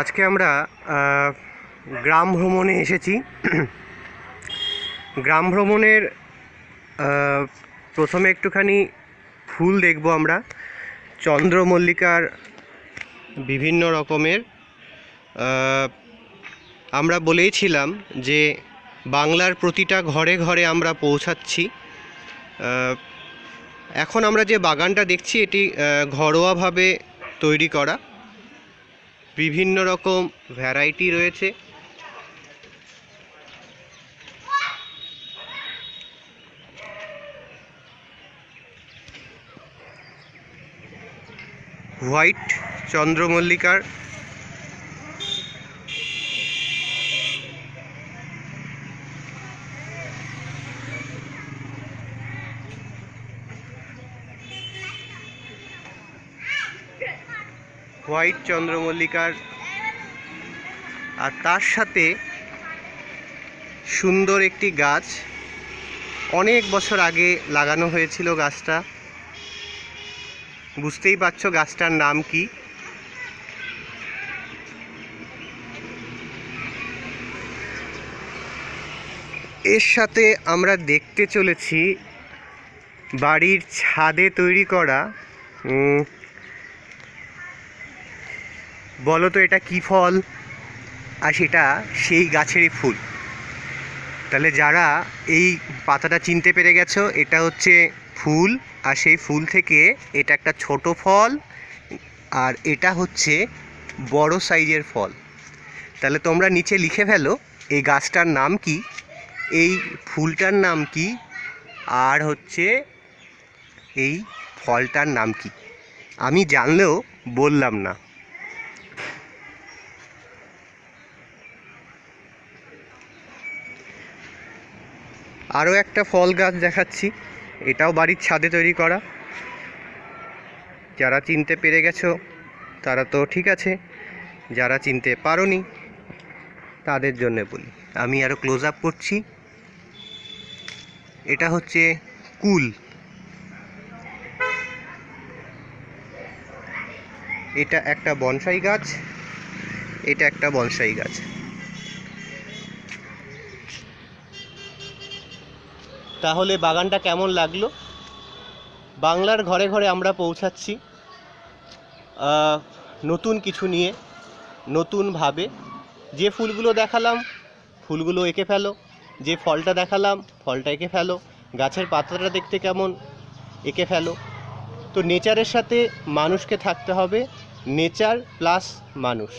আজকে আমরা গ্রাম ভ্রমণে এসেছি। গ্রাম ভ্রমণের প্রথমে একটুখানি ফুল দেখব আমরা। চন্দ্রমল্লিকার বিভিন্ন রকমের, আমরা বলেইছিলাম যে বাংলার প্রতিটা ঘরে ঘরে আমরা পৌঁছাচ্ছি। এখন আমরা যে বাগানটা দেখছি এটি ঘরোয়াভাবে তৈরি করা, বিভিন্ন রকম ভ্যারাইটি রয়েছে। হোয়াইট চন্দ্রমল্লিকার আর তার সাথে সুন্দর একটি গাছ, অনেক বছর আগে লাগানো হয়েছিল গাছটা। বুঝতেই পারছো গাছটার নাম কি। এর সাথে আমরা দেখতে চলেছি বাড়ির ছাদে তৈরি করা, বলো তো এটা কি ফল, আর সেটা সেই গাছেরই ফুল। তাহলে যারা এই পাতাটা চিনতে পেরে গেছো, এটা হচ্ছে ফুল, আর সেই ফুল থেকে এটা একটা ছোট ফল, আর এটা হচ্ছে বড় সাইজের ফল। তাহলে তোমরা নিচে লিখে ফেলো এই গাছটার নাম কি, এই ফুলটার নাম কি, আর হচ্ছে এই ফলটার নাম কি। আমি জানলেও বললাম না। আরও একটা ফল গাছ দেখাচ্ছি, এটাও বাড়ির ছাদে তৈরি করা। যারা চিনতে পেরে গেছো তারা তো ঠিক আছে, যারা চিনতে পারোনি তাদের জন্য বলি। আমি আরও ক্লোজ আপ করছি। এটা হচ্ছে কুল। এটা একটা বনসাই গাছ, এটা একটা বনসাই গাছ। তাহলে বাগানটা কেমন লাগলো? বাংলার ঘরে ঘরে আমরা পৌঁছাচ্ছি নতুন কিছু নিয়ে, নতুনভাবে। যে ফুলগুলো দেখালাম ফুলগুলো এঁকে ফেলো, যে ফলটা দেখালাম ফলটা এঁকে ফেলো, গাছের পাতাটা দেখতে কেমন এঁকে ফেলো। তো নেচারের সাথে মানুষকে থাকতে হবে, নেচার প্লাস মানুষ।